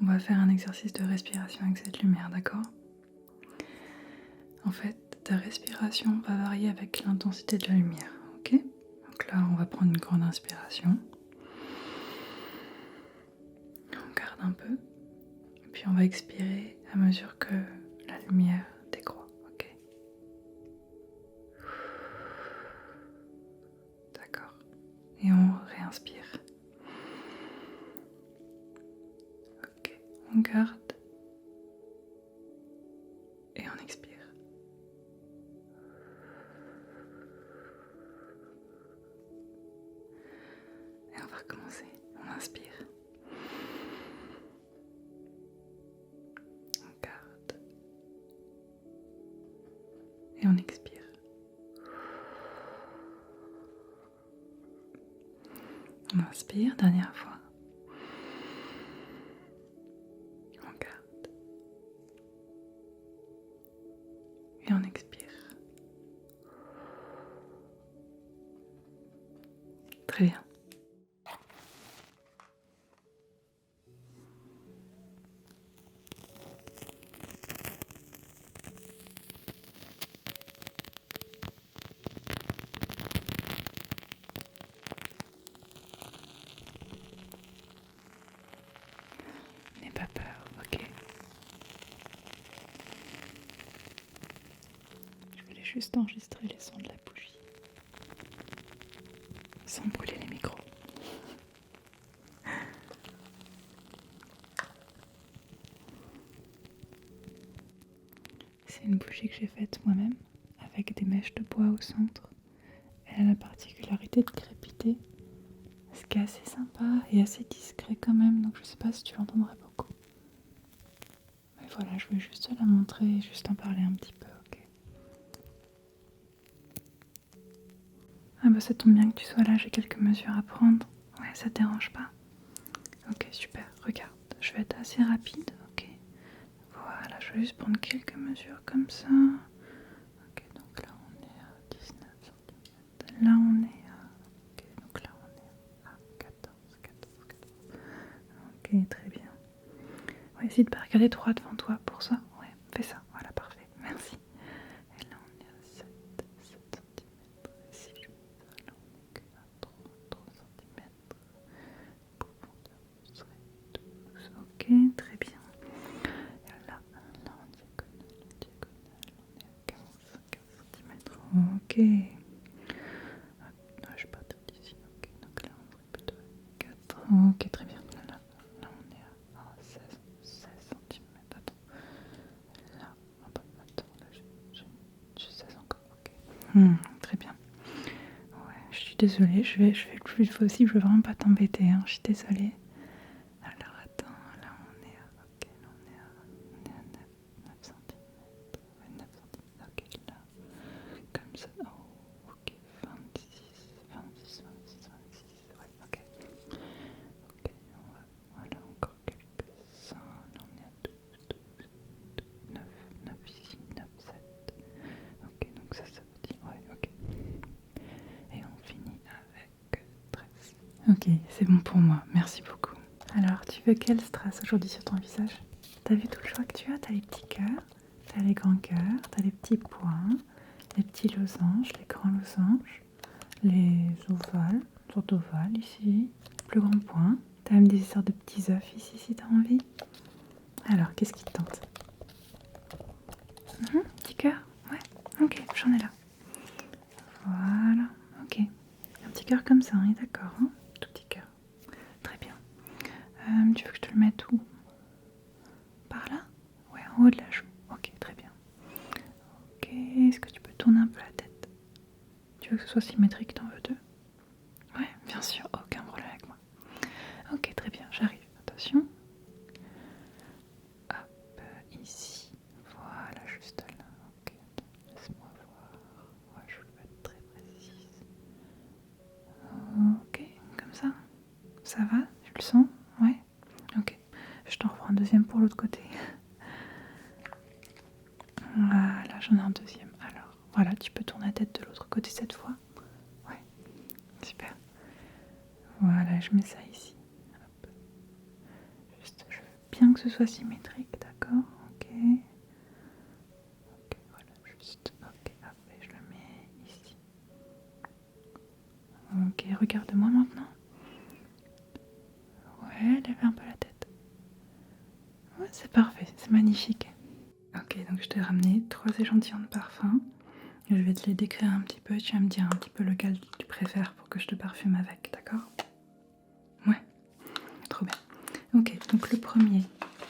On va faire un exercice de respiration avec cette lumière, d'accord? En fait, ta respiration va varier avec l'intensité de la lumière, ok? Donc là, on va prendre une grande inspiration. On garde un peu. Et puis on va expirer à mesure que la lumière décroît, ok? D'accord. Et on réinspire. Ok. On garde. Et on expire. Et on va recommencer. On inspire. On garde. Et on expire. On inspire, dernière fois. On garde. Et on expire. Très bien. N'aie pas peur, ok? Je voulais juste enregistrer les sons de la bougie. Sans brûler les micros. C'est une bougie que j'ai faite moi-même, avec des mèches de bois au centre. Elle a la particularité de crépiter, ce qui est assez sympa et assez discret quand même, donc je sais pas si tu l'entendras beaucoup. Mais voilà, je voulais juste te la montrer et juste en parler un petit peu, ok? Ah bah ça tombe bien que tu sois là, j'ai quelques mesures à prendre. Ouais, ça te dérange pas? Ok, super, regarde, je vais être assez rapide, ok? Voilà, je vais juste prendre quelques mesures comme ça. Ok, donc là on est à 19 cm. Là on est à... Ok, donc là on est à 14. Ok, très bien. Ouais, essaye de pas regarder droit devant toi pour ça. Ouais, fais ça. Voilà, parfait. Merci. Et là on est à 7 cm. Si je mets ça, là on est que à 3 cm. Profondeur, ce serait 12. Ok, très bien. Et là en diagonale, on est à 15 cm. Ok. Je pars d'ici. Ok, donc là on serait plutôt à 4. Ok, très bien. Là on est à 16 cm. Attends. Là, attends, là j'ai 16 encore. Ok. Très bien. Ouais, je suis désolée, je vais le plus vite possible, je veux vraiment pas t'embêter, hein. Je suis désolée. Alors attends, là on est à... Ok, là on est à 9 cm. Ouais, 9 cm. Ok, là. Comme ça. Oh, ok. 26. Ouais, ok. Ok, voilà, encore quelques-uns. Là on est à 12, 9 ici, 9, 7. Ok, donc ça veut dire... Ouais, ok. Et on finit avec 13. Ok, c'est bon pour moi, merci beaucoup. Alors, tu veux quel strass aujourd'hui sur ton visage? T'as vu tout le choix que tu as? T'as les petits cœurs, t'as les grands cœurs, t'as les petits points, les petits losanges, les grands losanges, les ovales, sortes ovales ici, plus grands points. T'as même des sortes de petits œufs ici si t'as envie. Alors, qu'est-ce qui te tente? Petit cœur? Ouais, ok, j'en ai là. Voilà, ok. Un petit cœur comme ça, on est d'accord, hein? Tout petit cœur. Très bien. Tu veux que je te le mette où? Par là? Ouais, en haut de la joue. Ok, très bien. Ok, est-ce que tu peux tourner un peu la tête? Tu veux que ce soit symétrique, t'en veux deux? Ouais, bien sûr, aucun problème avec moi. Ok, très bien, j'arrive. Attention. Hop, ici. Voilà, juste là. Ok, attends, laisse-moi voir. Ouais, je veux être très précise. Ok, comme ça. Ça va? Tu le sens? Ouais. Ok. Je t'en reprends un deuxième pour l'autre côté. Voilà, j'en ai un deuxième. Alors, voilà, tu peux tourner la tête de l'autre côté cette fois. Ouais, super. Voilà, je mets ça ici. Hop. Juste, je veux bien que ce soit symétrique, d'accord? Ok. Ok, voilà, juste. Ok, hop, et je le mets ici. Ok, regarde-moi maintenant. Ouais, lève un peu la tête. Ouais, c'est parfait, c'est magnifique. Ok, donc je t'ai ramené 3 échantillons de parfum. Je vais te les décrire un petit peu, tu vas me dire un petit peu lequel tu préfères pour que je te parfume avec, d'accord? Ouais, trop bien. Ok, donc le premier,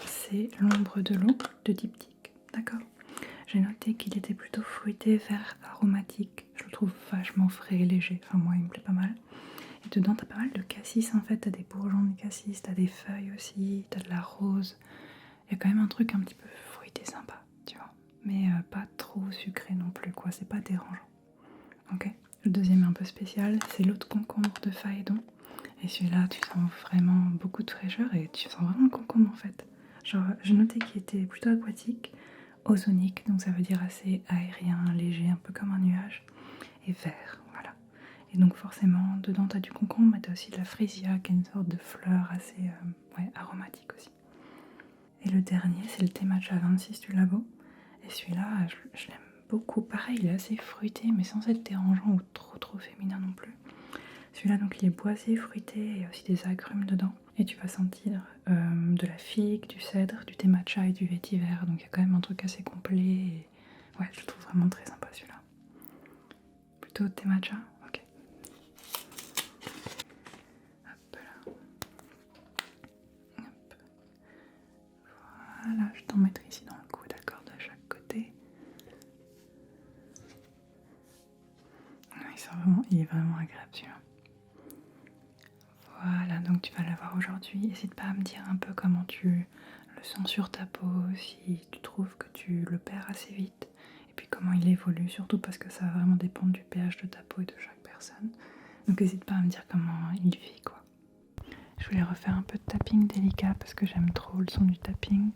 c'est l'ombre de l'eau de Diptyque, d'accord? J'ai noté qu'il était plutôt fruité, vert, aromatique. Je le trouve vachement frais et léger, enfin moi il me plaît pas mal. Et dedans t'as pas mal de cassis en fait, t'as des bourgeons de cassis, t'as des feuilles aussi, t'as de la rose. Il y a quand même un truc un petit peu fruité sympa, tu vois. Mais pas trop sucré non plus quoi, c'est pas dérangeant. Ok. Le deuxième est un peu spécial, c'est l'eau de concombre de Phaédon. Et celui-là, tu sens vraiment beaucoup de fraîcheur et tu sens vraiment le concombre en fait. Genre, j'ai noté qu'il était plutôt aquatique, ozonique, donc ça veut dire assez aérien, léger, un peu comme un nuage, et vert, voilà. Et donc forcément, dedans t'as du concombre, mais t'as aussi de la frésia, qui est une sorte de fleur assez aromatique aussi. Et le dernier, c'est le thé matcha 26 du labo. Et celui-là, je l'aime beaucoup. Pareil, il est assez fruité, mais sans être dérangeant ou trop féminin non plus. Celui-là, donc, il est boisé, fruité, et il y a aussi des agrumes dedans. Et tu vas sentir de la figue, du cèdre, du thé matcha et du vétiver. Donc il y a quand même un truc assez complet. Et ouais, je le trouve vraiment très sympa celui-là. Plutôt thé matcha? Ok. Hop là. Hop. Voilà, je t'en mettrai ici dans le cou, d'accord, de chaque côté. Il est vraiment agréable celui-là. Voilà, donc tu vas l'avoir aujourd'hui. N'hésite pas à me dire un peu comment tu le sens sur ta peau, si tu trouves que tu le perds assez vite, et puis comment il évolue, surtout parce que ça va vraiment dépendre du pH de ta peau et de chaque personne. Donc n'hésite pas à me dire comment il vit, quoi. Je voulais refaire un peu de tapping délicat parce que j'aime trop le son du tapping.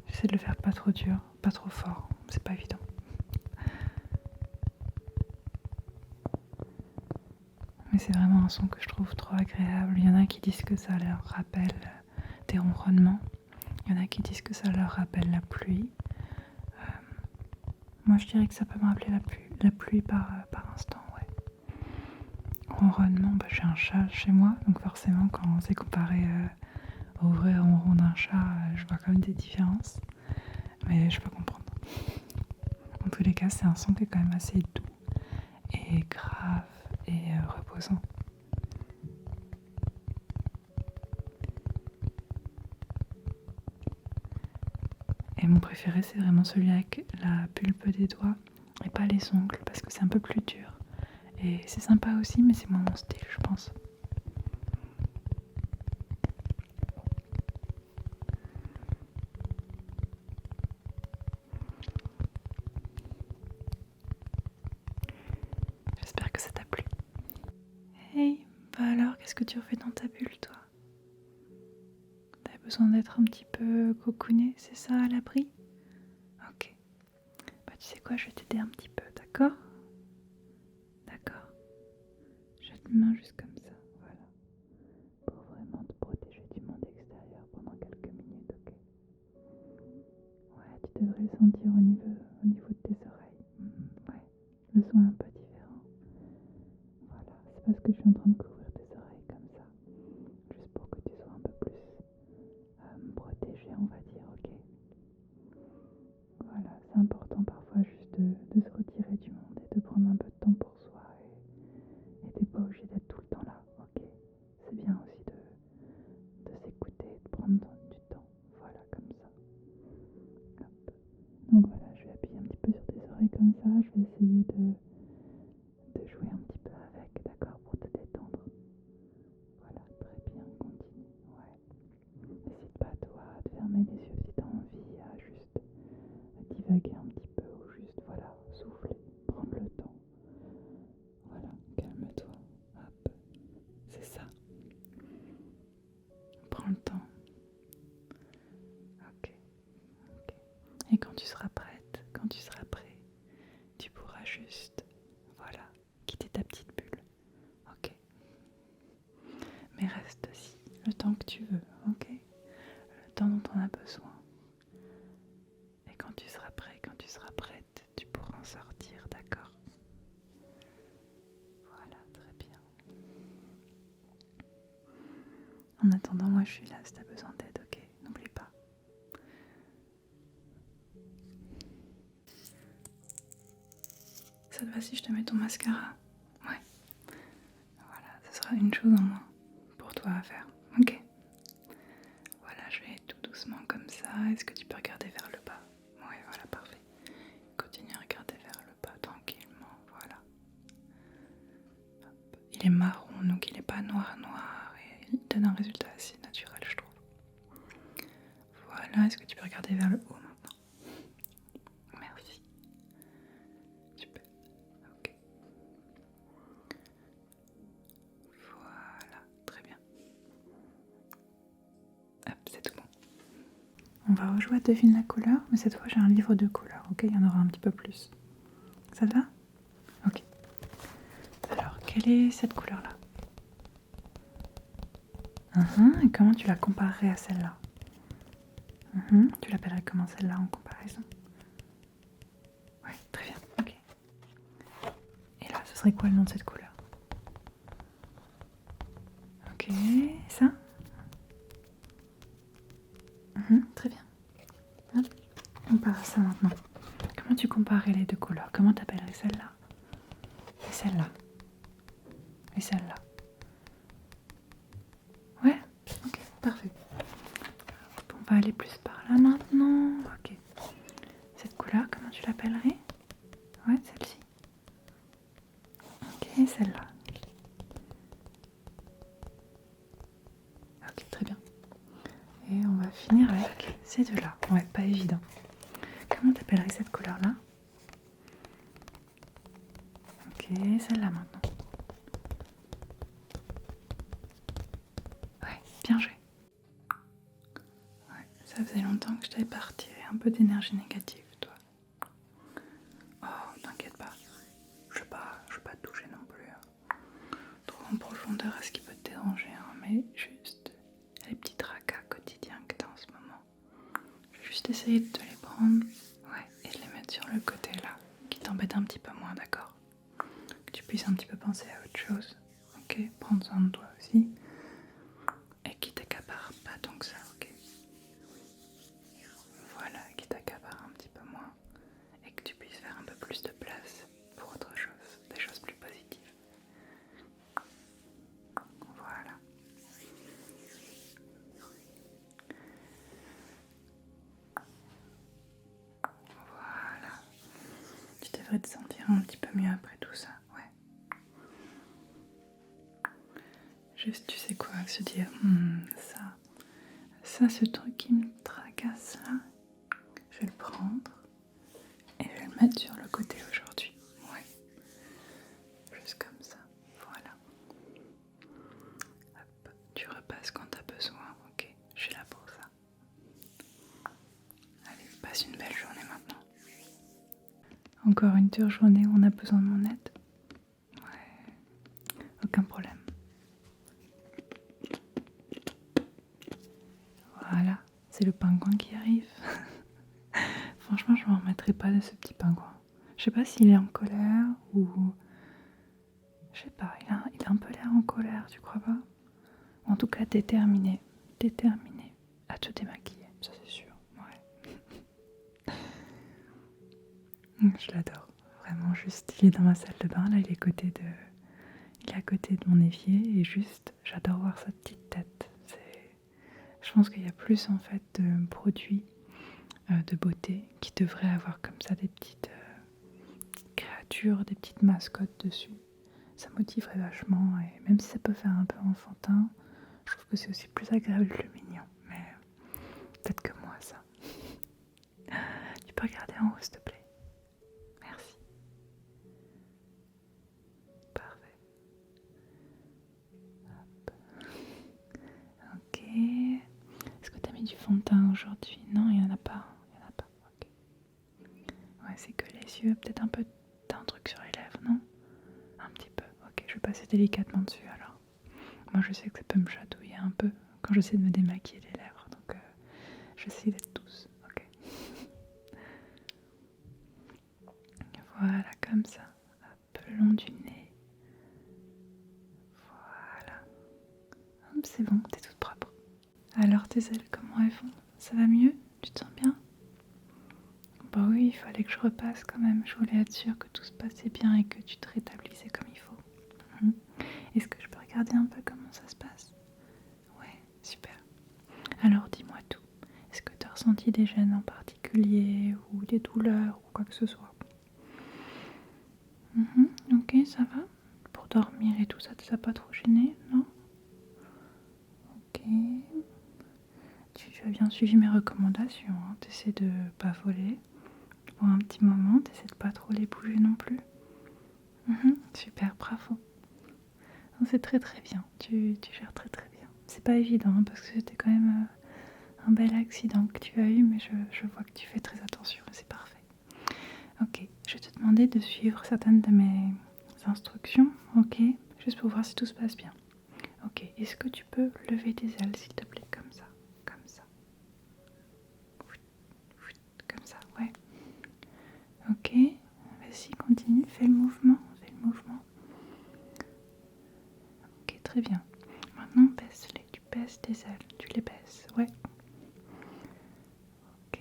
J'essaie de le faire pas trop dur, pas trop fort, c'est pas évident. Mais c'est vraiment un son que je trouve trop agréable. Il y en a qui disent que ça leur rappelle des ronronnements. Il y en a qui disent que ça leur rappelle la pluie. Moi je dirais que ça peut me rappeler la pluie par instant, ouais. Ronronnement, j'ai un chat chez moi, donc forcément quand c'est comparé au vrai ronron d'un chat, je vois quand même des différences. Mais je peux comprendre. En tous les cas, c'est un son qui est quand même assez doux et grave et reposant. Et mon préféré, c'est vraiment celui avec la pulpe des doigts et pas les ongles parce que c'est un peu plus dur. Et c'est sympa aussi, mais c'est moins mon style, je pense. J'espère que ça t'a plu. Hey, bah alors, qu'est-ce que tu refais dans ta bulle, toi? T'as besoin d'être un petit peu cocooné, c'est ça, à l'abri? Ok. Bah tu sais quoi, je vais t'aider un petit peu, d'accord? D'accord. Je te mets juste comme ça, voilà. Pour vraiment te protéger du monde extérieur pendant quelques minutes, ok? Ouais, tu devrais le sentir au niveau de tes oreilles. Ouais, le son est un peu différent. Voilà, c'est parce que je suis en train de couvrir tes oreilles comme ça. Juste pour que tu sois un peu plus protégé, on va dire, ok? Voilà, c'est important parfois juste de se retirer du monde et de prendre un peu de temps pour soi. Et t'es pas obligé d'être tout le temps là, ok? C'est bien aussi de s'écouter, de prendre du temps. Voilà, comme ça. Hop. Donc voilà, je vais appuyer un petit peu sur tes oreilles comme ça. Je vais essayer de jouer un petit peu avec, d'accord, pour te détendre. Voilà, très bien, continue. Ouais. N'hésite pas, toi, à te fermer les yeux si t'as envie, à juste divaguer un petit peu ou juste, voilà, souffler, prendre le temps. Voilà, calme-toi. Hop, c'est ça. Prends le temps. Ok, ok. Et quand tu seras prête, quand tu seras prêt, tu pourras juste, voilà, quitter ta petite bulle. Ok. Mais reste aussi le temps que tu veux, hein. attendant, moi je suis là si t'as besoin d'aide, ok? N'oublie pas. Ça te va si je te mets ton mascara? Ouais. Voilà, ce sera une chose en moins pour toi à faire, ok? Voilà, je vais tout doucement comme ça. Est-ce que tu peux regarder vers le bas? Ouais, voilà, parfait. Continue à regarder vers le bas tranquillement, voilà. Hop. Il est marron, donc il n'est pas noir et il donne un résultat assez naturel, je trouve. Voilà, est-ce que tu peux regarder vers le haut maintenant? Merci. Super, ok. Voilà, très bien. Hop, c'est tout bon. On va rejouer à devine la couleur, mais cette fois j'ai un livre de couleurs, ok? Il y en aura un petit peu plus. Ça te va? Ok. Alors, quelle est cette couleur-là? Et comment tu la comparerais à celle-là? Tu l'appellerais comment celle-là en comparaison? Ouais, très bien, ok. Et là, ce serait quoi le nom de cette couleur? Ok, ça? Très bien. Hop, on part à ça maintenant. Comment tu comparerais les deux couleurs? Comment t'appellerais celle-là? Et celle-là? Et celle-là? Ouais? Ok, parfait. On va aller plus par là maintenant. Ok. Cette couleur, comment tu l'appellerais? Ouais, celle-ci. Ok, celle-là. Ok, très bien. Et on va finir avec ces deux-là. Ouais, pas évident. Comment t'appellerais cette couleur-là? Ok, celle-là maintenant. Ouais, bien joué. Ouais, ça faisait longtemps que je t'avais pas retiré un peu d'énergie négative, toi. Oh, t'inquiète pas. Je vais pas te toucher non plus. Trop en profondeur à ce qui peut te déranger, hein, mais juste les petits tracas quotidiens que t'as en ce moment. Je vais juste essayer de te les prendre, ouais, et de les mettre sur le côté là, qui t'embête un petit peu moins, d'accord? Que tu puisses un petit peu penser à autre chose, ok? Prendre soin de toi aussi, et qui t'accapare pas tant que ça, ok? Voilà, qui t'accapare un petit peu moins, et que tu puisses faire un peu plus de place pour autre chose, des choses plus positives. Voilà. Voilà. Tu devrais te sentir un petit peu mieux après tout ça, ouais. Juste, tu sais quoi, se dire, ça, ce truc qui me tracasse là, je vais le prendre et je vais le mettre sur le côté aujourd'hui. Ouais. Juste comme ça. Voilà. Hop. Tu repasses quand t'as besoin, ok? Je suis là pour ça. Allez, passe une belle journée maintenant. Encore une dure journée où on a besoin de mon aide? Ouais. Aucun problème. Voilà. C'est le pingouin qui arrive. Franchement, je m'en remettrai pas de ce petit pingouin. Je sais pas s'il est en colère ou... Je sais pas, il a un peu l'air en colère, tu crois pas? Ou en tout cas déterminé à te démaquiller, ça c'est sûr, ouais. Je l'adore, vraiment juste, il est dans ma salle de bain, là il est à côté de mon évier et juste, j'adore voir sa petite tête. Je pense qu'il y a plus en fait de produits de beauté qui devraient avoir comme ça des petites créatures, des petites mascottes dessus. Ça motiverait vachement et même si ça peut faire un peu enfantin, je trouve que c'est aussi plus agréable que le mignon. Mais peut-être que moi ça. Tu peux regarder en haut s'il te plaît. Merci. Parfait. Hop. Ok. Est-ce que tu as mis du fond de teint aujourd'hui? Non, il n'y en a pas. Il y en a pas. Ok. Ouais, c'est que les yeux. Peut-être un peu d'un truc sur les lèvres, non? Un petit peu. Ok, je vais passer délicatement dessus alors. Moi je sais que ça peut me chatouiller un peu quand j'essaie de me démaquiller les lèvres, donc j'essaie d'être douce, ok. Voilà, comme ça, hop, le long du nez. Voilà. Hop, c'est bon, t'es toute propre. Alors tes ailes, comment elles vont? Ça va mieux? Tu te sens bien? Bah oui, il fallait que je repasse quand même. Je voulais être sûre que tout se passait bien et que tu te rétablissais comme il faut. Mhm. Est-ce que je peux regarder un peu comment ça se passe? Ouais, super. Alors dis-moi tout. Est-ce que tu as ressenti des gênes en particulier ou des douleurs ou quoi que ce soit? Ok, ça va. Pour dormir et tout ça, ça t'a pas trop gêné, non? Ok. Tu as bien suivi mes recommandations, hein. T'essaies de pas voler pour un petit moment, t'essaies de pas trop les bouger non plus. Super, bravo. Non, c'est très très bien, tu gères très très bien. C'est pas évident hein, parce que c'était quand même un bel accident que tu as eu, mais je vois que tu fais très attention et c'est parfait. Ok, je vais te demander de suivre certaines de mes instructions, ok? Juste pour voir si tout se passe bien. Ok, est-ce que tu peux lever tes ailes s'il te plaît, comme ça, comme ça. Comme ça, ouais. Ok, vas-y, continue, fais le mouvement, fais le mouvement. Ok, très bien. Maintenant, baisse-les, tu baisses tes ailes, tu les baisses, ouais. Ok,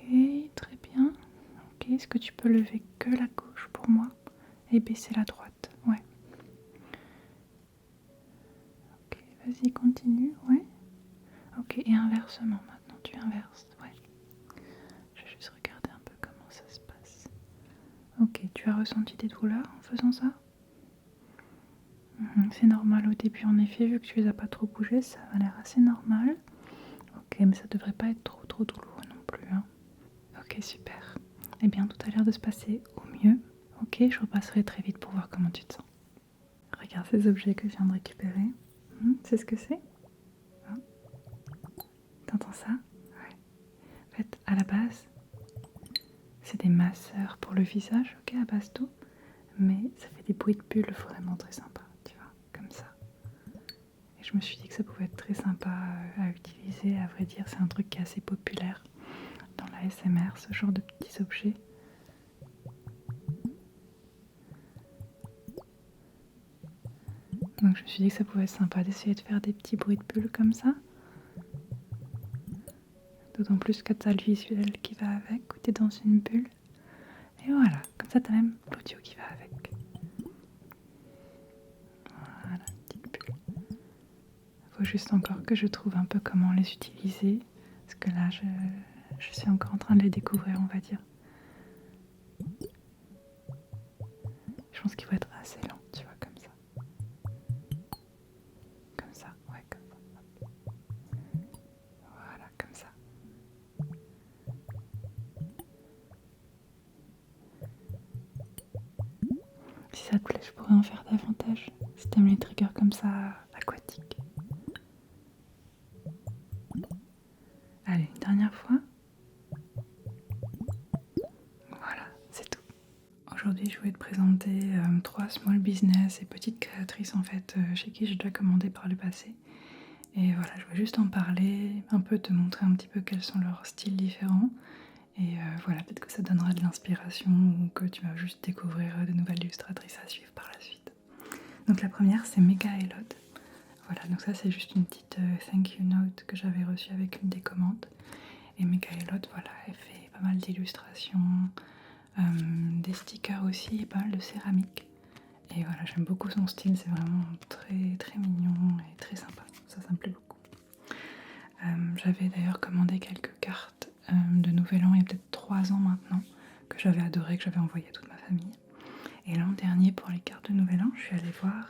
très bien. Ok, est-ce que tu peux lever que la gauche pour moi et baisser la droite? Ouais. Ok, vas-y, continue, ouais. Ok, et inversement maintenant, tu inverses, ouais. Je vais juste regarder un peu comment ça se passe. Ok, tu as ressenti des douleurs en faisant ça? C'est normal au début en effet, vu que tu les as pas trop bougés, ça a l'air assez normal. Ok, mais ça devrait pas être trop douloureux non plus, hein. Ok, super. Eh bien, tout a l'air de se passer au mieux. Ok, je repasserai très vite pour voir comment tu te sens. Regarde ces objets que je viens de récupérer. C'est ce que c'est? Hein? T'entends ça? Ouais. En fait, à la base, c'est des masseurs pour le visage, ok, à base d'eau. Mais ça fait des bruits de bulles vraiment très sympas, tu vois, comme ça. Et je me suis dit que ça pouvait être très sympa à utiliser. À vrai dire, c'est un truc qui est assez populaire dans la SMR, ce genre de petits objets. Donc je me suis dit que ça pouvait être sympa d'essayer de faire des petits bruits de bulles comme ça. D'autant plus que t'as le visuel qui va avec, où t'es dans une bulle. Et voilà, comme ça t'as même l'audio qui va avec. Voilà, une petite bulle. Faut juste encore que je trouve un peu comment les utiliser. Parce que là, je suis encore en train de les découvrir, on va dire. Je pense qu'il faut être assez lent, tu vois, comme ça. Comme ça, ouais, comme ça. Voilà, comme ça. Si ça te plaît, je pourrais en faire davantage. Si t'aimes les triggers comme ça, aquatiques. Allez, une dernière fois. Voilà, c'est tout. Aujourd'hui, je voulais te présenter 3 small business et petites créatrices en fait chez qui j'ai déjà commandé par le passé. Et voilà, je voulais juste en parler, un peu te montrer un petit peu quels sont leurs styles différents. Et voilà, peut-être que ça donnera de l'inspiration ou que tu vas juste découvrir de nouvelles illustratrices à suivre par la suite. Donc la première, c'est Mega Elod. Voilà, donc ça c'est juste une petite thank you note que j'avais reçue avec une des commandes. Et Mega Elod, voilà, elle fait pas mal d'illustrations, des stickers aussi et pas mal de céramique. Et voilà, j'aime beaucoup son style, c'est vraiment très très mignon et très sympa, ça me plaît beaucoup. J'avais d'ailleurs commandé quelques cartes de Nouvel An il y a peut-être 3 ans maintenant, que j'avais adoré, que j'avais envoyé à toute ma famille. Et l'an dernier, pour les cartes de Nouvel An, je suis allée voir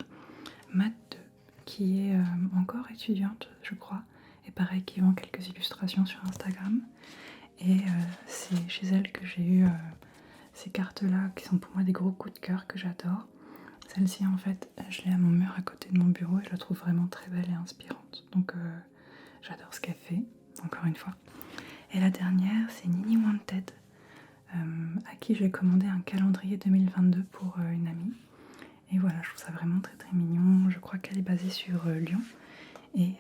Matt 2, qui est encore étudiante, je crois, et pareil, qui vend quelques illustrations sur Instagram. Et c'est chez elle que j'ai eu ces cartes-là, qui sont pour moi des gros coups de cœur que j'adore. Celle-ci, en fait, je l'ai à mon mur à côté de mon bureau et je la trouve vraiment très belle et inspirante. Donc j'adore ce qu'elle fait, encore une fois. Et la dernière, c'est Nini Wanted, à qui j'ai commandé un calendrier 2022 pour une amie. Et voilà, je trouve ça vraiment très très mignon. Je crois qu'elle est basée sur Lyon. Et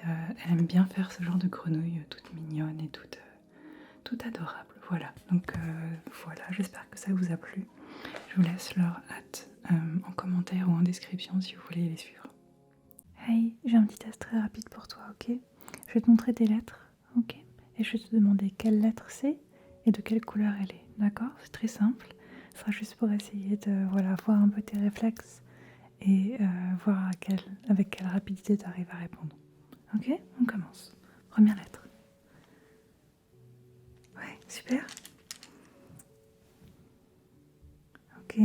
elle aime bien faire ce genre de grenouilles toutes mignonnes et toutes adorables. Voilà, donc voilà, j'espère que ça vous a plu. Je vous laisse leur hâte en commentaire ou en description si vous voulez les suivre. Hey, j'ai un petit test très rapide pour toi, ok? Je vais te montrer des lettres, Ok. Et je vais te demander quelle lettre c'est et de quelle couleur elle est. D'accord? C'est très simple. Ce sera juste pour essayer de voir un peu tes réflexes et voir avec quelle rapidité tu arrives à répondre. Ok? On commence. Première lettre. Ouais, super. Ok.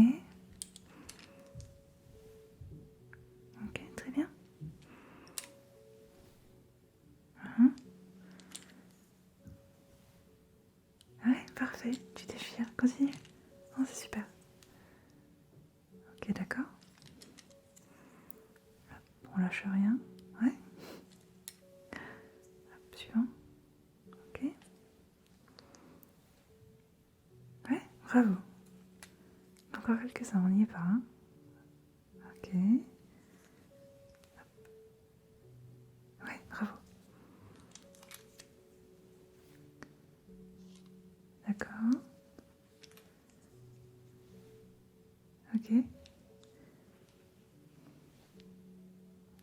Ok, très bien. Uhum. Ouais, parfait. Tu déchires. Continue. Oh, c'est super. Ok, d'accord. On lâche rien. Ouais. Hop, suivant. Ok. Ouais, bravo. Encore quelques-uns, on y est pas. Hein. Ok. Ouais, bravo. D'accord. Ok.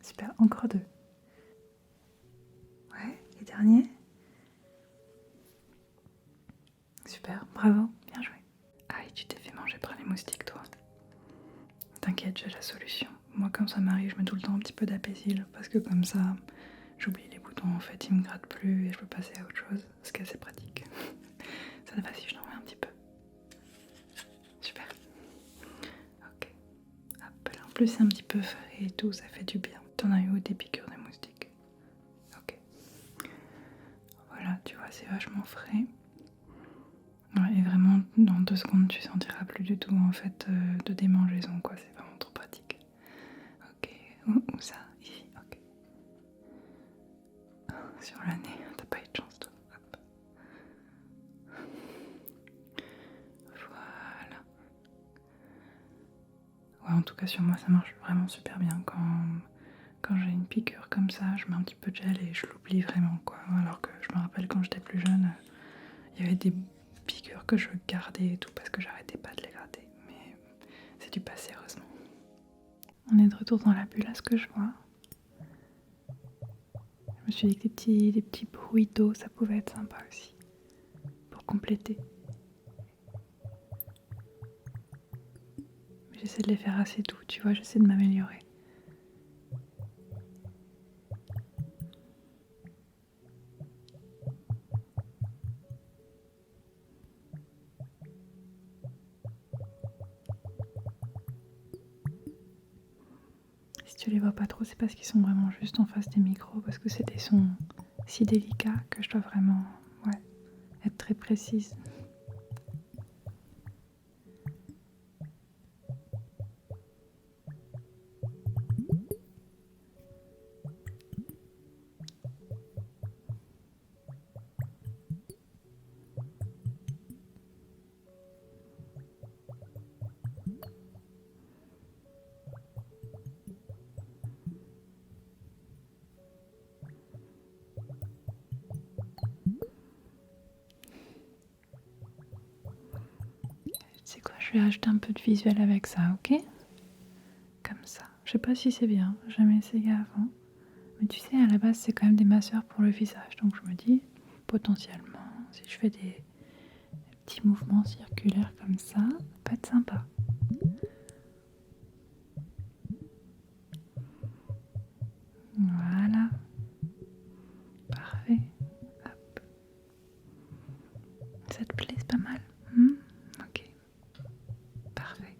Super, encore deux. Ouais, et dernier. Super, bravo, bien joué. Ah, et tu t'es fait manger par les moustiques, toi. T'inquiète, j'ai la solution. Moi, quand ça m'arrive, je mets tout le temps un petit peu d'apaisil parce que comme ça, j'oublie les boutons en fait, ils me grattent plus et je peux passer à autre chose, ce qui est assez pratique. Ça te va si je t'en mets un petit peu? Super. Ok. Hop, là, en plus, c'est un petit peu frais et tout, ça fait du bien. T'en as eu où des piqûres de moustiques? Ok. Voilà, tu vois, c'est vachement frais. Ouais, et vraiment, dans 2 secondes, tu sentiras plus du tout en fait de démangeaison, quoi. C'est vraiment trop pratique. Ok, où ça? Ici, ok. Sur le nez, t'as pas eu de chance, toi. Hop. Voilà. Ouais, en tout cas, sur moi, ça marche vraiment super bien. Quand j'ai une piqûre comme ça, je mets un petit peu de gel et je l'oublie vraiment, quoi. Alors que je me rappelle quand j'étais plus jeune, il y avait des piqûres que je gardais et tout parce que j'arrêtais pas de les gratter. Mais c'est du passé, heureusement. On est de retour dans la bulle, à ce que je vois. Je me suis dit que des petits bruits d'eau, ça pouvait être sympa aussi, pour compléter. Mais j'essaie de les faire assez doux, tu vois, j'essaie de m'améliorer. Si tu les vois pas trop, c'est parce qu'ils sont vraiment juste en face des micros, parce que c'est des sons si délicats que je dois vraiment être très précise. Tu sais quoi, je vais ajouter un peu de visuel avec ça, ok? Comme ça. Je sais pas si c'est bien, j'ai jamais essayé avant. Mais tu sais, à la base, c'est quand même des masseurs pour le visage. Donc je me dis, potentiellement, si je fais des petits mouvements circulaires comme ça peut être sympa. Voilà. Parfait. Hop. Ça te plaît, c'est pas mal? Ok. Parfait.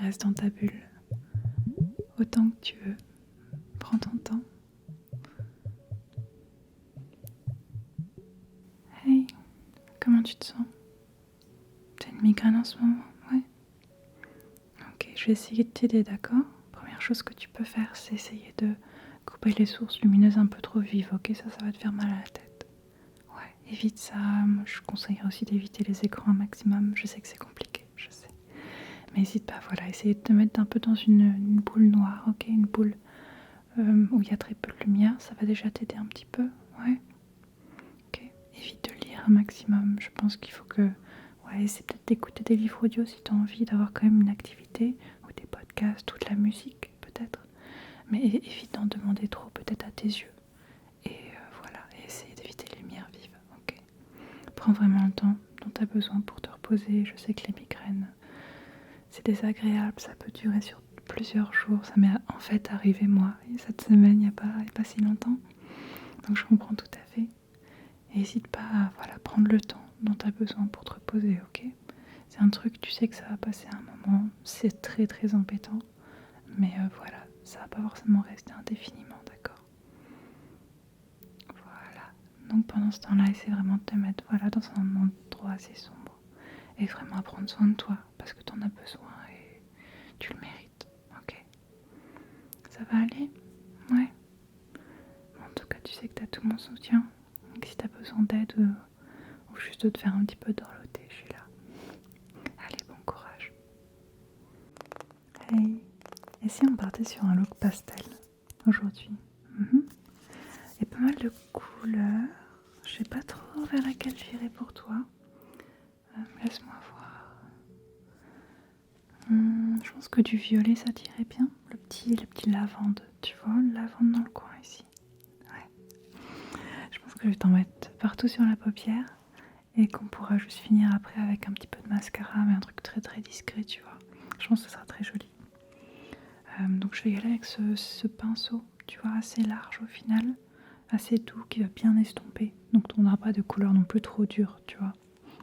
Reste dans ta bulle. Autant que tu veux. Prends ton temps. Hey, comment tu te sens? T'as une migraine en ce moment? Ouais. Ok, je vais essayer de t'aider, d'accord? Première chose que tu peux faire, c'est essayer de couper les sources lumineuses un peu trop vives, ok? Ça va te faire mal à la tête. Ouais, évite ça. Moi, je conseillerais aussi d'éviter les écrans un maximum. Je sais que c'est compliqué, je sais. Mais n'hésite pas, voilà, essayer de te mettre un peu dans une boule noire, ok? Une boule où il y a très peu de lumière, ça va déjà t'aider un petit peu, ouais. Ok, évite de lire un maximum. Je pense qu'il faut que Ouais, c'est peut-être d'écouter des livres audio si tu as envie d'avoir quand même une activité, ou des podcasts, ou de la musique peut-être. Mais évite d'en demander trop peut-être à tes yeux. Et voilà, et essaye d'éviter les lumières vives, ok. Prends vraiment le temps dont tu as besoin pour te reposer. Je sais que les migraines, c'est désagréable, ça peut durer sur plusieurs jours. Ça m'est en fait arrivé moi, cette semaine, il n'y a pas si longtemps. Donc je comprends tout à fait. Et n'hésite pas à prendre le temps dont tu as besoin pour te reposer, ok. C'est un truc, tu sais que ça va passer un moment, c'est très très embêtant. Mais voilà, ça va pas forcément rester indéfiniment, d'accord. Voilà. Donc pendant ce temps-là, essaie vraiment de te mettre dans un endroit assez sombre. Et vraiment à prendre soin de toi, parce que tu en as besoin et tu le mérites, ok. Ça va aller? Ouais. En tout cas, tu sais que tu as tout mon soutien. Donc si tu as besoin d'aide ou juste de te faire un petit peu dorloter, je suis là. Allez, bon courage. Hey, et si on partait sur un look pastel aujourd'hui? Il y a pas mal de couleurs. Je sais pas trop vers laquelle j'irai pour toi. Laisse-moi voir. Je pense que du violet ça t'irait bien. Le petit lavande, tu vois, le lavande dans le coin ici. Ouais. Je pense que je vais t'en mettre partout sur la paupière et qu'on pourra juste finir après avec un petit peu de mascara, mais un truc très très discret, tu vois. Je pense que ce sera très joli. Donc je vais y aller avec ce pinceau, tu vois, assez large au final, assez doux, qui va bien estomper. Donc on n'aura pas de couleur non plus trop dure, tu vois.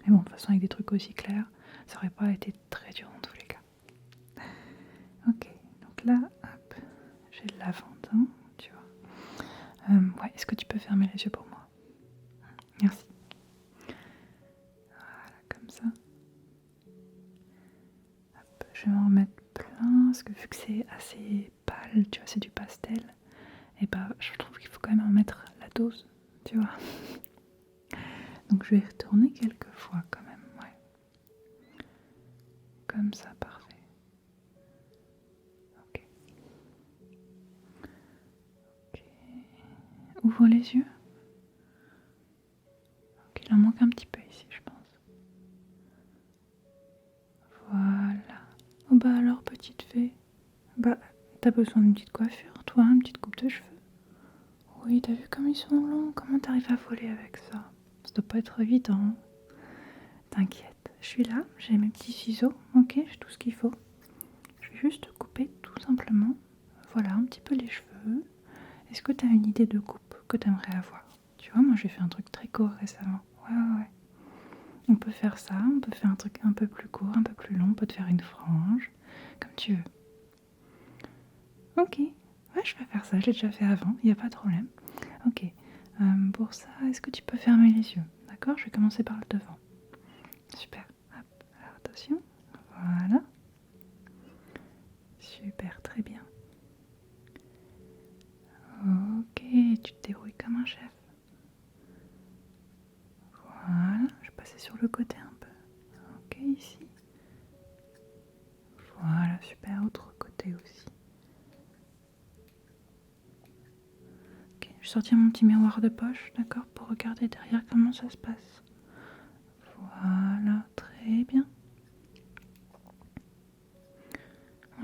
Mais bon, de toute façon, avec des trucs aussi clairs, ça aurait pas été très dur dans tous les cas. Ok, donc là, hop, j'ai le lavande, hein, tu vois. Ouais, est-ce que tu peux fermer les yeux pour moi? Merci. Voilà, comme ça. Hop, je vais en remettre plein, parce que vu que c'est assez pâle, tu vois, c'est du pastel, et bah je trouve qu'il faut quand même en mettre la dose, tu vois. Donc je vais retourner quelques fois quand même, ouais. Comme ça, parfait. Ok. Ok. Ouvre les yeux. Ok, il en manque un petit peu ici, je pense. Voilà. Oh bah alors, petite fée. Bah, t'as besoin d'une petite coiffure, toi, une petite coupe de cheveux. Oui, t'as vu comme ils sont longs? Comment t'arrives à voler avec ça? Ça doit pas être évident, hein. T'inquiète, je suis là, j'ai mes petits ciseaux, ok, j'ai tout ce qu'il faut. Je vais juste couper tout simplement, voilà, un petit peu les cheveux. Est-ce que t'as une idée de coupe que t'aimerais avoir? Tu vois, moi j'ai fait un truc très court récemment. Ouais. On peut faire ça, on peut faire un truc un peu plus court, un peu plus long, on peut te faire une frange, comme tu veux. Ok, ouais, je vais faire ça, j'ai déjà fait avant, il n'y a pas de problème. Ok, pour ça, est-ce que tu peux fermer les yeux? D'accord, je vais commencer par le devant. Super, hop, alors attention, voilà. Super, très bien. Ok, tu te débrouilles comme un chef. Voilà, je vais passer sur le côté un peu. Ok, ici. Voilà, super, autre côté aussi. Ok, je vais sortir mon petit miroir de poche, d'accord, pour regarder derrière comment ça se passe. Voilà, très bien.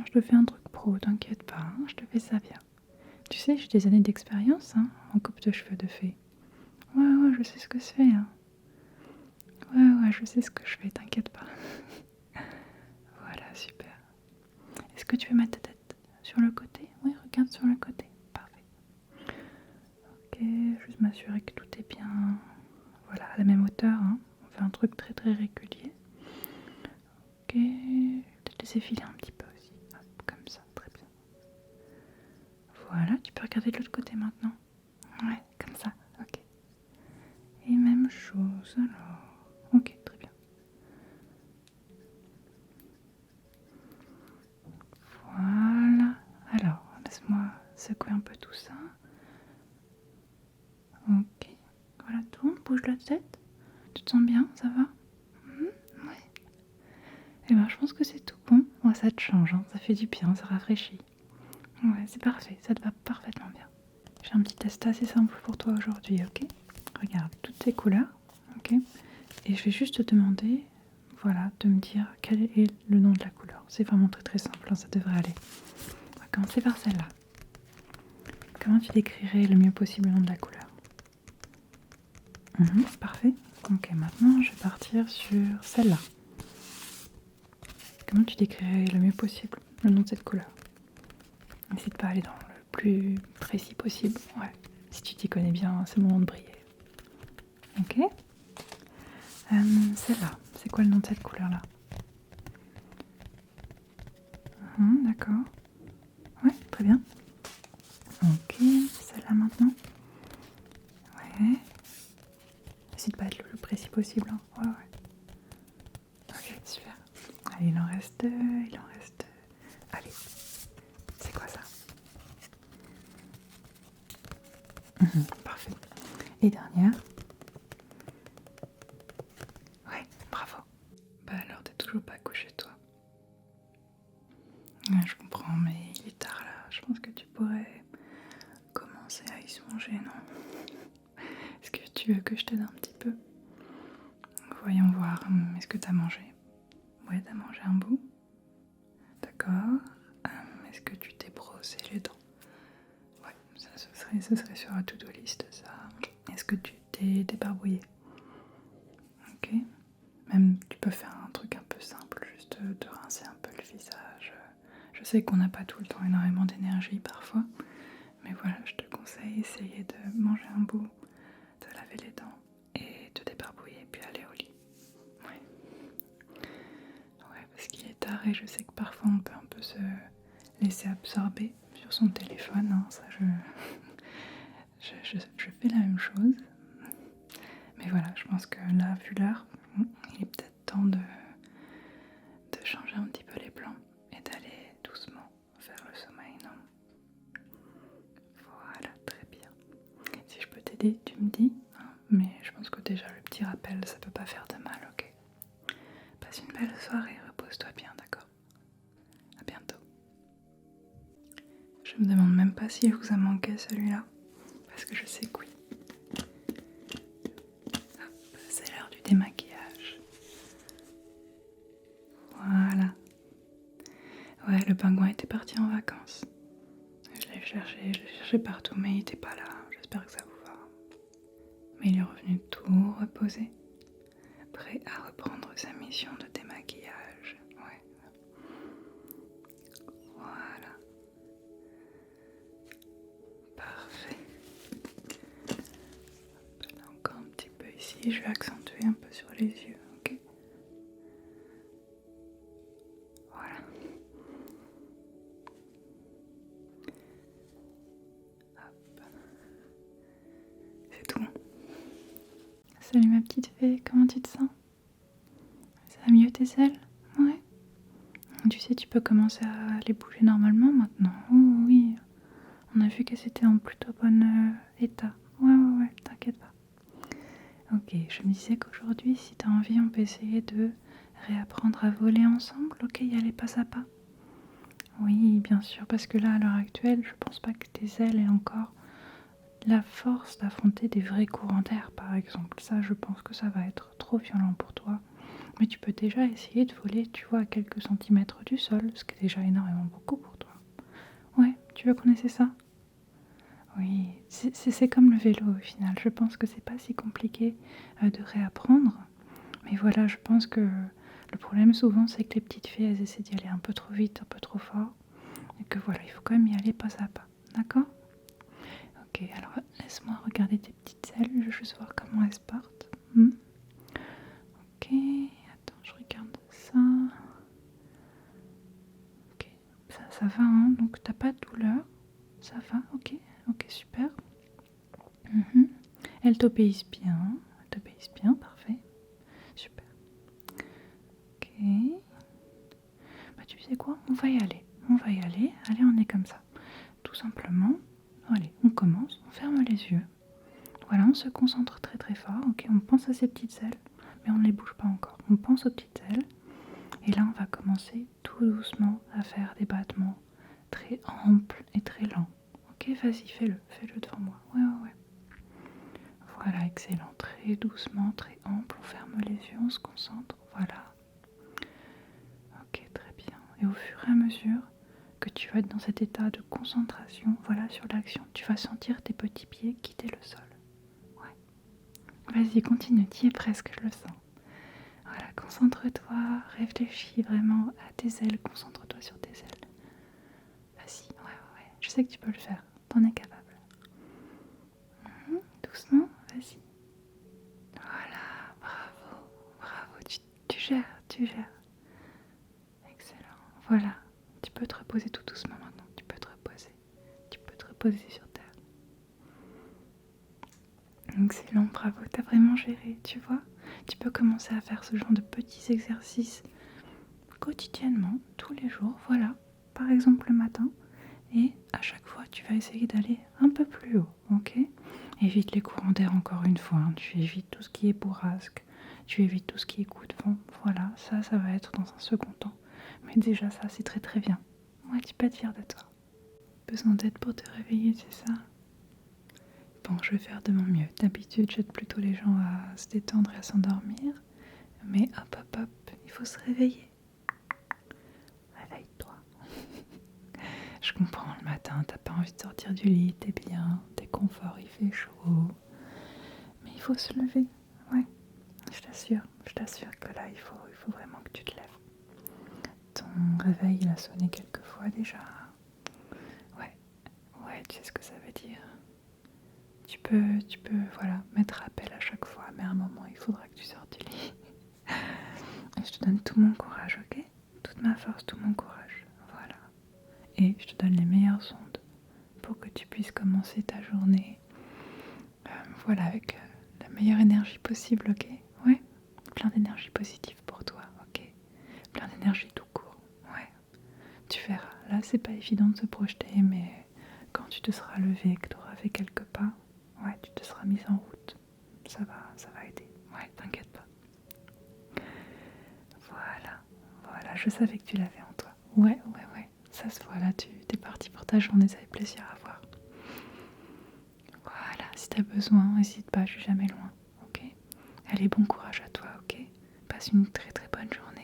Je te fais un truc pro, t'inquiète pas, hein, je te fais ça bien. Tu sais, j'ai des années d'expérience hein, en coupe de cheveux de fée. Ouais, je sais ce que c'est. Hein. Ouais, je sais ce que je fais, t'inquiète pas. Voilà, super. Est-ce que tu veux mettre ta tête sur le côté? Oui, regarde sur le côté. Parfait. Ok, juste m'assurer que tout est bien. Voilà, à la même hauteur. Hein. On fait un truc très très régulier. Ok, peut-être laisser filer un petit peu aussi. Hop, comme ça, très bien. Voilà, tu peux regarder de l'autre côté maintenant. Ouais, comme ça, ok. Et même chose alors. Ok, très bien. Voilà. Alors, laisse-moi secouer un peu tout ça. Ok. Voilà, tourne, bouge la tête. Tu te sens bien, ça va? Ouais. Et ben, je pense que c'est tout bon. Ouais, ça te change, hein. Ça fait du bien, ça rafraîchit. Ouais, c'est parfait, ça te va parfaitement bien. J'ai un petit test assez simple pour toi aujourd'hui, ok? Regarde, toutes ces couleurs, ok? Et je vais juste te demander, voilà, de me dire quel est le nom de la couleur. C'est vraiment très très simple, hein, ça devrait aller. On va commencer par celle-là. Comment tu décrirais le mieux possible le nom de la couleur? Parfait. Ok, maintenant je vais partir sur celle-là. Comment tu décrirais le mieux possible le nom de cette couleur? N'hésite pas à aller dans le plus précis possible. Ouais. Si tu t'y connais bien, c'est le moment de briller. Ok. Celle-là, c'est quoi le nom de cette couleur-là? D'accord. Ouais, très bien. Ok, celle-là maintenant. Ouais. N'hésite pas à être le plus précis possible. Hein. Ouais, ouais. Ok, super. Allez, il en reste deux, il en reste deux. Allez, c'est quoi ça? Parfait. Et dernière. Ouais, bravo. Bah alors, t'es toujours pas couché, toi? Ouais, je comprends, mais il est tard là. Je pense que tu pourrais commencer à y songer, non? Est-ce que tu veux que je t'aide un petit peu? Voyons voir. Est-ce que t'as mangé? Ouais, t'as mangé un bout. D'accord. Est-ce que tu t'es brossé les dents? Ouais, ça ce serait sur la to-do list, ça. Est-ce que tu t'es débarbouillé? Ok. Même tu peux faire un truc un peu simple, juste te rincer un peu le visage. Je sais qu'on n'a pas tout le temps énormément d'énergie parfois, mais voilà, je te conseille essayer de manger un bout, de laver les dents et te débarbouiller puis aller au lit. Ouais. Ouais, parce qu'il est tard et je sais que parfois on peut un peu se laisser absorber sur son téléphone. Hein. Ça, je fais la même chose. Mais voilà, je pense que là, vu l'heure, il est peut-être temps de changer un petit peu les plans et d'aller doucement vers le sommeil, non? Voilà, très bien. Si je peux t'aider, tu me dis. Hein, mais je pense que déjà le petit rappel, ça peut pas faire de mal, ok? Passe une belle soirée, repose-toi bien, d'accord? À bientôt. Je me demande même pas s'il vous a manqué celui-là, parce que je sais que oui. Hop, c'est l'heure du démaquillage. Voilà. Ouais, le pingouin était parti en vacances. Je l'ai cherché partout, mais il était pas là. J'espère que ça vous va. Mais il est revenu tout reposé, prêt à reprendre sa mission de démaquillage. Ouais. Voilà. Parfait. Là encore un petit peu ici. Je vais accentuer un peu sur les yeux, ok? Voilà. Hop. C'est tout. Salut ma petite fée, comment tu te sens? Ça va mieux tes ailes? Ouais. Tu sais, tu peux commencer à les bouger normalement maintenant. Oh oui, on a vu qu'elles étaient en plutôt bon état. Ouais, t'inquiète pas. Ok, je me disais qu'aujourd'hui, si t'as envie, on peut essayer de réapprendre à voler ensemble, ok, y aller pas à pas. Oui, bien sûr, parce que là, à l'heure actuelle, je pense pas que tes ailes aient encore la force d'affronter des vrais courants d'air, par exemple. Ça, je pense que ça va être trop violent pour toi. Mais tu peux déjà essayer de voler, tu vois, à quelques centimètres du sol, ce qui est déjà énormément beaucoup pour toi. Ouais, tu veux qu'on essaie ça? Oui, c'est comme le vélo au final. Je pense que c'est pas si compliqué de réapprendre. Mais voilà, je pense que le problème souvent, c'est que les petites filles, elles essaient d'y aller un peu trop vite, un peu trop fort. Et que voilà, il faut quand même y aller pas à pas. D'accord? Ok, alors laisse-moi regarder tes petites ailes. Je veux juste voir comment elles se portent. Ok, attends, je regarde ça. Ok, ça va, hein? Donc t'as pas de douleur. Ça va, ok, super. Elles t'obéissent bien, parfait. Super. Ok. Bah tu sais quoi? On va y aller. Allez, on est comme ça. Tout simplement. Allez, on commence. On ferme les yeux. Voilà, on se concentre très très fort. Ok, on pense à ces petites ailes, mais on ne les bouge pas encore. On pense aux petites ailes. Et là, on va commencer tout doucement à faire des battements très amples et très lents. Ok, vas-y, fais-le devant moi. Ouais. Voilà, excellent. Très doucement, très ample. On ferme les yeux, on se concentre. Voilà. Et au fur et à mesure que tu vas être dans cet état de concentration, voilà, sur l'action, tu vas sentir tes petits pieds quitter le sol. Ouais. Vas-y, continue, tu y es presque, je le sens. Voilà, concentre-toi, réfléchis vraiment à tes ailes, concentre-toi sur tes ailes. Vas-y, ouais, je sais que tu peux le faire, t'en es capable. Doucement, vas-y. Voilà, bravo, tu gères, tu gères. Excellent, voilà. Tu peux te reposer tout doucement maintenant, tu peux te reposer sur terre. Excellent, bravo, t'as vraiment géré, tu vois. Tu peux commencer à faire ce genre de petits exercices quotidiennement, tous les jours, voilà. Par exemple le matin, et à chaque fois tu vas essayer d'aller un peu plus haut, ok? Évite les courants d'air encore une fois, hein. Tu évites tout ce qui est bourrasque, tu évites tout ce qui est coup de vent, voilà, ça va être dans un second temps. Mais déjà ça c'est très très bien. Moi tu peux être fière de toi. Besoin d'aide pour te réveiller, c'est ça? Bon, je vais faire de mon mieux. D'habitude, j'aide plutôt les gens à se détendre et à s'endormir. Mais hop, il faut se réveiller. Réveille-toi. Je comprends, le matin, t'as pas envie de sortir du lit, t'es bien, t'es confort, il fait chaud. Mais il faut se lever, ouais. Je t'assure que là, il faut vraiment que tu te lèves. Ton réveil, il a sonné quelques fois déjà. Ouais, tu sais ce que ça veut dire. Tu peux, voilà, mettre appel à chaque fois, mais à un moment, il faudra que tu sortes du lit. Et je te donne tout mon courage, ok? Toute ma force, tout mon courage, voilà. Et je te donne les meilleures ondes pour que tu puisses commencer ta journée, voilà, avec la meilleure énergie possible, ok? Ouais? Plein d'énergie positive pour toi, ok? Plein d'énergie tout court, ouais. Tu verras, là, c'est pas évident de se projeter, mais quand tu te seras levé, que tu auras fait quelques pas, ouais, tu te seras mise en route. Ça va aider. Ouais, t'inquiète pas. Voilà, je savais que tu l'avais en toi. Ouais. Ça se voit là, tu es parti pour ta journée, ça fait plaisir à voir. Voilà, si t'as besoin, n'hésite pas, je suis jamais loin, ok? Allez, bon courage à toi, ok? Passe une très très bonne journée.